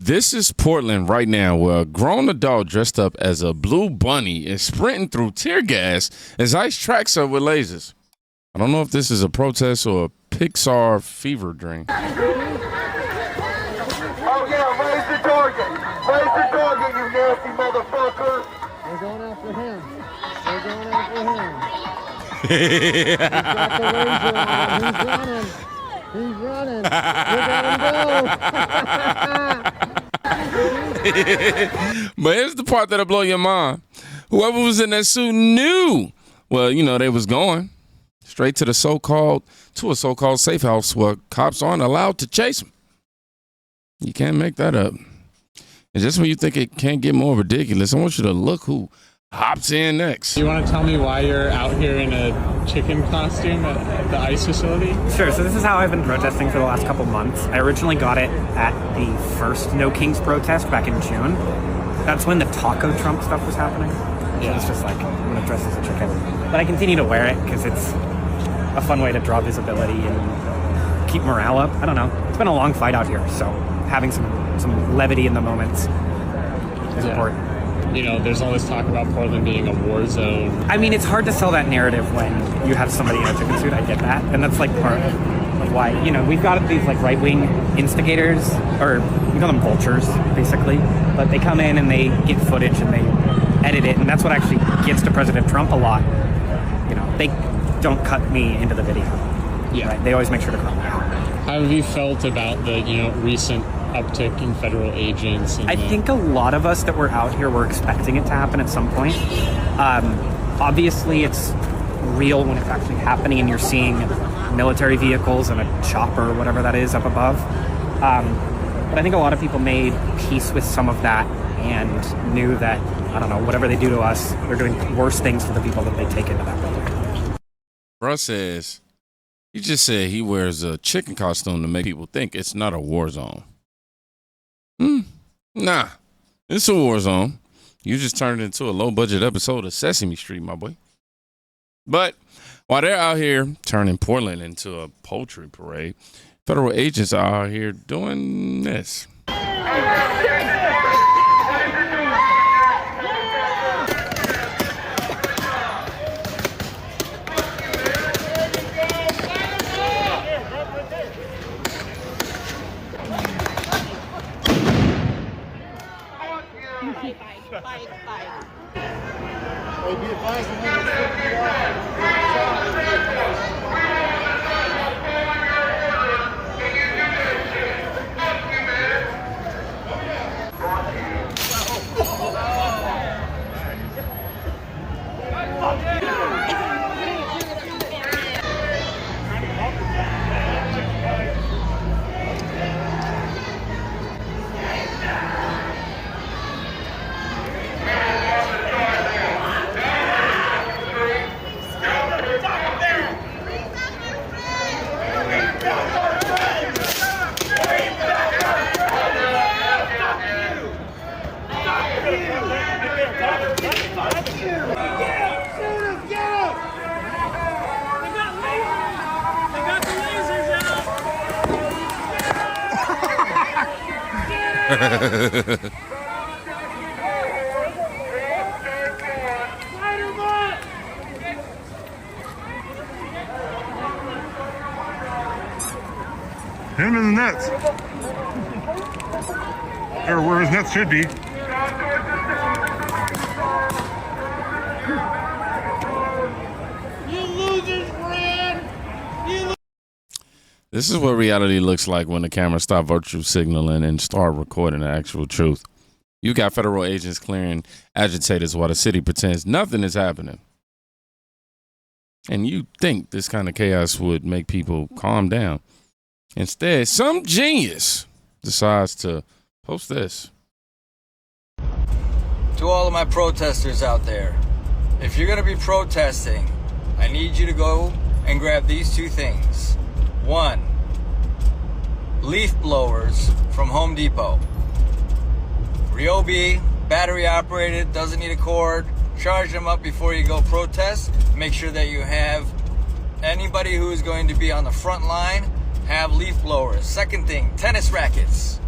This is Portland right now, where a grown adult dressed up as a blue bunny is sprinting through tear gas as ICE tracks her with lasers. I don't know if this is a protest or a Pixar fever dream. Oh yeah, raise the target! Raise the target, you nasty motherfucker! They're going after him. They're going after him. He's running. Look at him go. But here's the part that'll blow your mind. Whoever was in that suit knew. Well, you know, they was going straight to a so-called safe house where cops aren't allowed to chase them. You can't make that up. And just when you think it can't get more ridiculous, I want you to look who hops in next. You want to tell me why you're out here in a chicken costume at the ICE facility? Sure, so this is how I've been protesting for the last couple months. I originally got it at the first No Kings protest back in June. That's when the Taco Trump stuff was happening. Yeah. It's just like, I'm going to dress as a chicken. But I continue to wear it because it's a fun way to draw visibility and keep morale up. I don't know. It's been a long fight out here, so having some levity in the moments is important. You know, there's all this talk about Portland being a war zone. I mean, it's hard to sell that narrative when you have somebody in a chicken suit. I get that. And that's like part of why, you know, we've got these like right-wing instigators, or we call them vultures, basically. But they come in and they get footage and they edit it. And that's what actually gets to President Trump a lot. You know, they don't cut me into the video. Yeah. Right? They always make sure to cut me out. How have you felt about the, recent uptick in federal agents? I think a lot of us that were out here were expecting it to happen at some point. Obviously, it's real when it's actually happening and you're seeing military vehicles and a chopper or whatever that is up above. But I think a lot of people made peace with some of that and knew that, I don't know, whatever they do to us, they're doing worse things to the people that they take into that building. Bruh says, he just said he wears a chicken costume to make people think it's not a war zone. Nah, it's a war zone. You just turned it into a low-budget episode of Sesame Street, my boy. But while they're out here turning Portland into a poultry parade, federal agents are out here doing this. Him in the nets. Or where his nets should be. This is what reality looks like when the cameras stop virtue signaling and start recording the actual truth. You got federal agents clearing agitators while the city pretends nothing is happening. And you think this kind of chaos would make people calm down. Instead, some genius decides to post this. To all of my protesters out there, if you're going to be protesting, I need you to go and grab these two things. One, leaf blowers from Home Depot. Ryobi, battery operated, doesn't need a cord. Charge them up before you go protest. Make sure that you have anybody who is going to be on the front line have leaf blowers. Second thing, tennis rackets.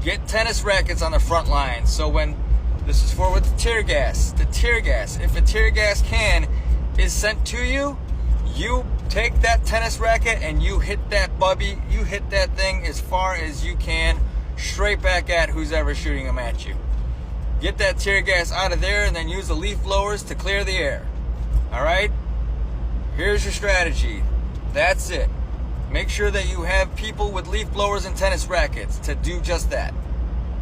Get tennis rackets on the front line. So when this is for with the tear gas, if a tear gas can is sent to you, you take that tennis racket and you hit that bubby, you hit that thing as far as you can, straight back at who's ever shooting them at you. Get that tear gas out of there and then use the leaf blowers to clear the air. All right? Here's your strategy. That's it. Make sure that you have people with leaf blowers and tennis rackets to do just that.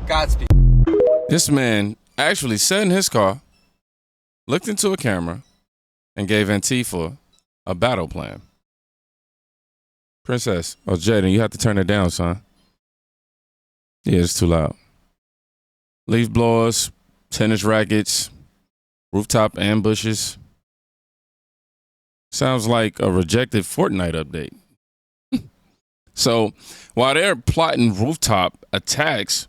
Godspeed. This man actually sat in his car, looked into a camera, and gave Antifa a battle plan. Princess, Jaden, you have to turn it down, son. Yeah, it's too loud. Leaf blowers, tennis rackets, rooftop ambushes. Sounds like a rejected Fortnite update. So while they're plotting rooftop attacks,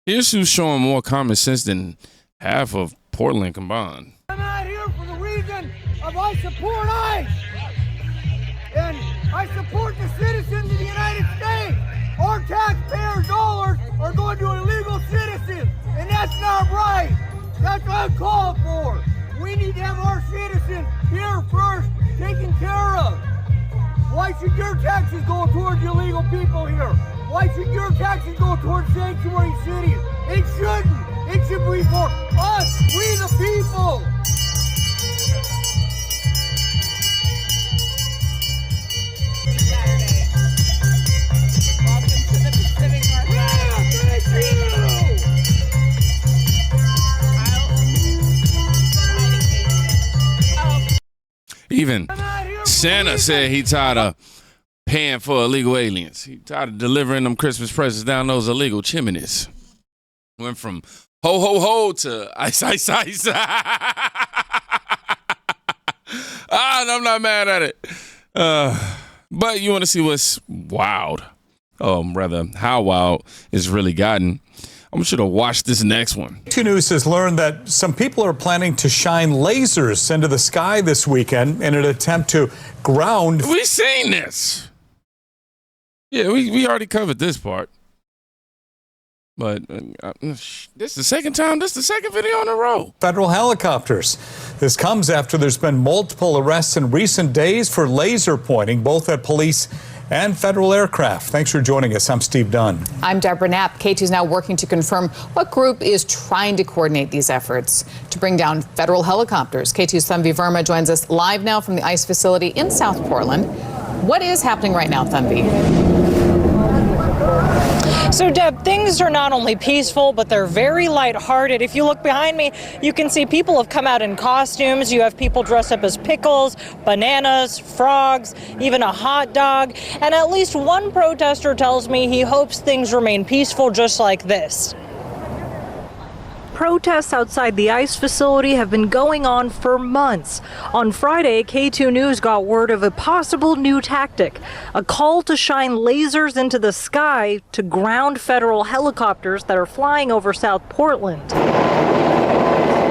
here's who's showing more common sense than half of Portland combined. I'm out here for the reason of I support ICE. And I support the citizens of the United States. Our taxpayer dollars are going to illegal citizens. And that's not right. That's uncalled for. We need to have our citizens here first taken care of. Why should your taxes go towards illegal people here? Why should your taxes go towards sanctuary cities? It shouldn't. It should be for us, we the people. Saturday. Welcome to the Pacific Northwest. Even Santa said he tired of paying for illegal aliens. He tired of delivering them Christmas presents down those illegal chimneys. Went from ho, ho, ho to ice, ice, ice. And I'm not mad at it. But you want to see what's wild. Rather, how wild it's really gotten. I want you to watch this next one. 2 News has learned that some people are planning to shine lasers into the sky this weekend in an attempt to ground. We seen this. Yeah, we already covered this part. But this is the second time. This is the second video in a row. Federal helicopters. This comes after there's been multiple arrests in recent days for laser pointing, both at police and federal aircraft. Thanks for joining us. I'm Steve Dunn. I'm Deborah Knapp. K2 is now working to confirm what group is trying to coordinate these efforts to bring down federal helicopters. K2's Thanvi Verma joins us live now from the ICE facility in South Portland. What is happening right now, Thanvi? So, Deb, things are not only peaceful, but they're very lighthearted. If you look behind me, you can see people have come out in costumes. You have people dressed up as pickles, bananas, frogs, even a hot dog. And at least one protester tells me he hopes things remain peaceful just like this. Protests outside the ICE facility have been going on for months. On Friday, K2 News got word of a possible new tactic, a call to shine lasers into the sky to ground federal helicopters that are flying over South Portland.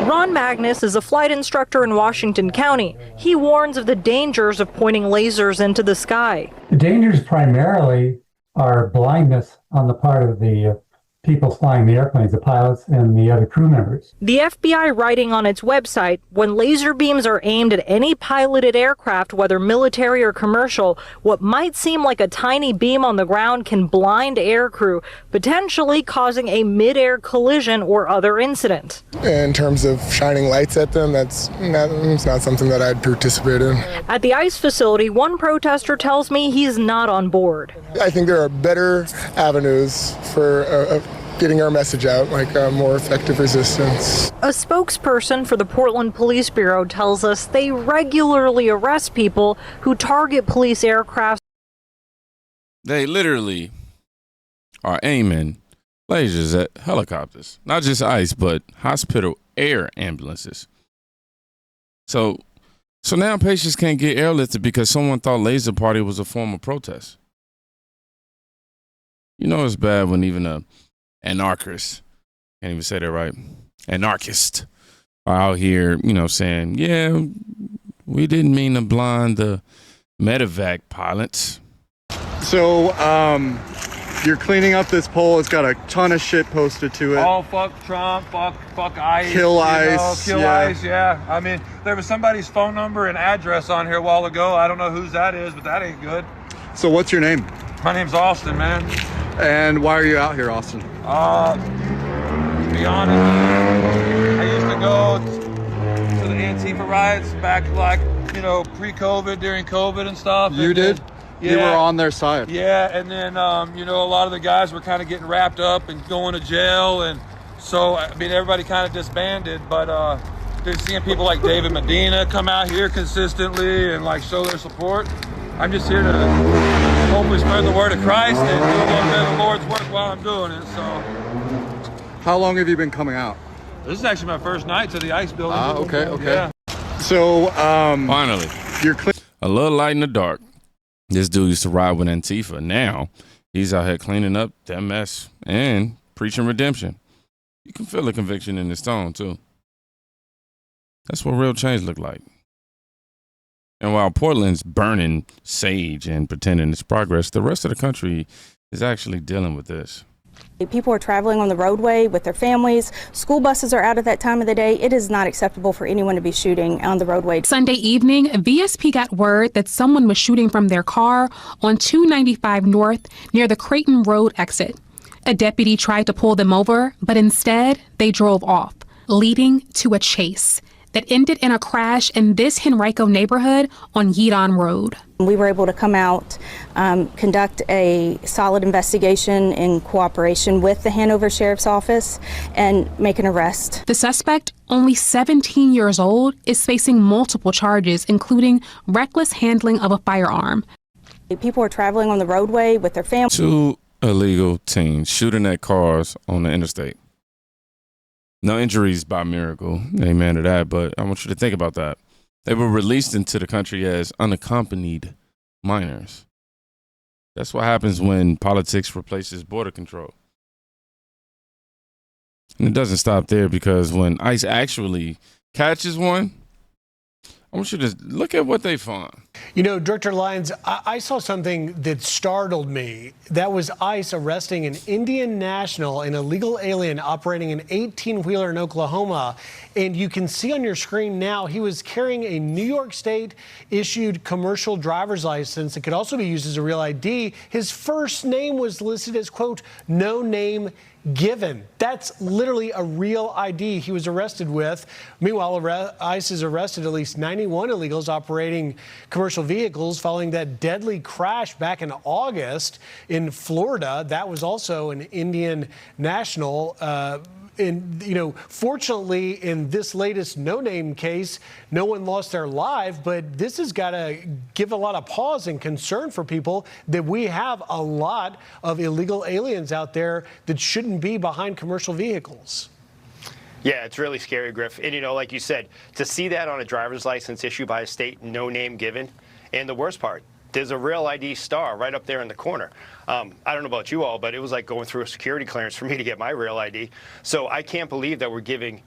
Ron Magnus is a flight instructor in Washington County. He warns of the dangers of pointing lasers into the sky. The dangers primarily are blindness on the part of the people flying the airplanes, the pilots and the other crew members. The FBI writing on its website, when laser beams are aimed at any piloted aircraft, whether military or commercial, what might seem like a tiny beam on the ground can blind aircrew, potentially causing a mid-air collision or other incident. In terms of shining lights at them, that's not something that I'd participate in. At the ICE facility, one protester tells me he's not on board. I think there are better avenues for getting our message out, like more effective resistance. A spokesperson for the Portland Police Bureau tells us they regularly arrest people who target police aircraft. They literally are aiming lasers at helicopters, not just ICE, but hospital air ambulances. So now patients can't get airlifted because someone thought laser party was a form of protest. You know it's bad when even a anarchist, can't even say that right, anarchist are out here, saying, yeah, we didn't mean to blind the medevac pilots. So You're cleaning up this pole. It's got a ton of shit posted to it. Oh, fuck Trump, fuck ICE. Kill ICE. Kill ICE, yeah. I mean, there was somebody's phone number and address on here a while ago. I don't know whose that is, but that ain't good. So what's your name? My name's Austin, man. And why are you out here, Austin? To be honest, I used to go to the Antifa riots back, like, you know, pre-COVID, during COVID and stuff. You did? Yeah. You were on their side. Yeah, and then, you know, a lot of the guys were kind of getting wrapped up and going to jail. And so, I mean, everybody kind of disbanded. But they're seeing people like David Medina come out here consistently and, like, show their support. I'm just here to hopefully spread the word of Christ and do a little bit of the Lord's work while I'm doing it. So, how long have you been coming out? This is actually my first night to the ICE building. Okay. Yeah. So, finally, a little light in the dark. This dude used to ride with Antifa. Now he's out here cleaning up that mess and preaching redemption. You can feel the conviction in his tone too. That's what real change look like. And while Portland's burning sage and pretending it's progress, the rest of the country is actually dealing with this. People are traveling on the roadway with their families. School buses are out at that time of the day. It is not acceptable for anyone to be shooting on the roadway. Sunday evening, VSP got word that someone was shooting from their car on 295 North near the Creighton Road exit. A deputy tried to pull them over, but instead they drove off, leading to a chase that ended in a crash in this Henrico neighborhood on Yeadon Road. We were able to come out, conduct a solid investigation in cooperation with the Hanover Sheriff's Office, and make an arrest. The suspect, only 17 years old, is facing multiple charges, including reckless handling of a firearm. People are traveling on the roadway with their families. 2 illegal teens shooting at cars on the interstate. No injuries by miracle, amen to that, but I want you to think about that. They were released into the country as unaccompanied minors. That's what happens when politics replaces border control. And it doesn't stop there, because when ICE actually catches one, I want you to look at what they find. You know, Director Lyons, I saw something that startled me. That was ICE arresting an Indian national, an illegal alien operating an 18-wheeler in Oklahoma. And you can see on your screen now, he was carrying a New York State issued commercial driver's license that could also be used as a real ID. His first name was listed as, quote, no name given. That's literally a real ID he was arrested with. Meanwhile, ICE has arrested at least 91 illegals operating commercial vehicles following that deadly crash back in August in Florida. That was also an Indian national. And, you know, fortunately, in this latest no-name case, no one lost their life, but this has got to give a lot of pause and concern for people that we have a lot of illegal aliens out there that shouldn't be behind commercial vehicles. Yeah, it's really scary, Griff. And, you know, like you said, to see that on a driver's license issued by a state, no name given, and the worst part, there's a real ID star right up there in the corner. I don't know about you all, but it was like going through a security clearance for me to get my real ID. So I can't believe that we're giving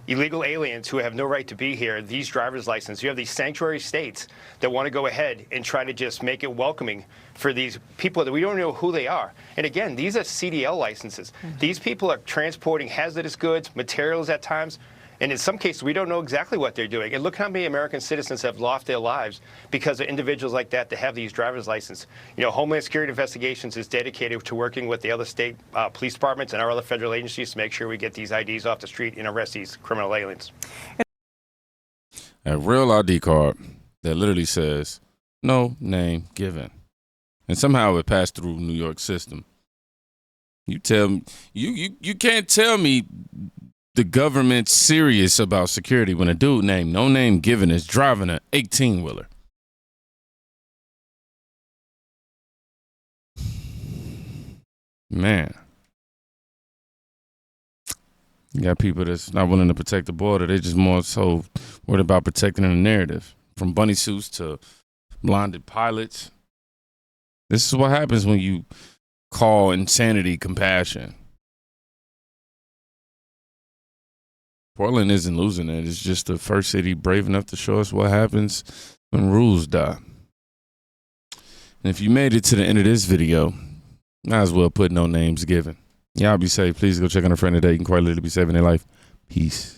illegal aliens who have no right to be here these driver's licenses. You have these sanctuary states that want to go ahead and try to just make it welcoming for these people that we don't know who they are. And again, these are CDL licenses. These people are transporting hazardous goods, materials at times. And in some cases, we don't know exactly what they're doing. And look how many American citizens have lost their lives because of individuals like that have these driver's licenses. You know, Homeland Security Investigations is dedicated to working with the other state police departments and our other federal agencies to make sure we get these IDs off the street and arrest these criminal aliens. A real ID card that literally says, no name given. And somehow it passed through New York system. You tell me, you can't tell me the government's serious about security when a dude named no name given is driving an 18-wheeler. Man. You got people that's not willing to protect the border. They just more so worried about protecting the narrative. From bunny suits to blinded pilots. This is what happens when you call insanity compassion. Portland isn't losing it. It's just the first city brave enough to show us what happens when rules die. And if you made it to the end of this video, Might as well put no names given. Y'all be safe. Please go check on a friend today. You can quite literally be saving their life. Peace.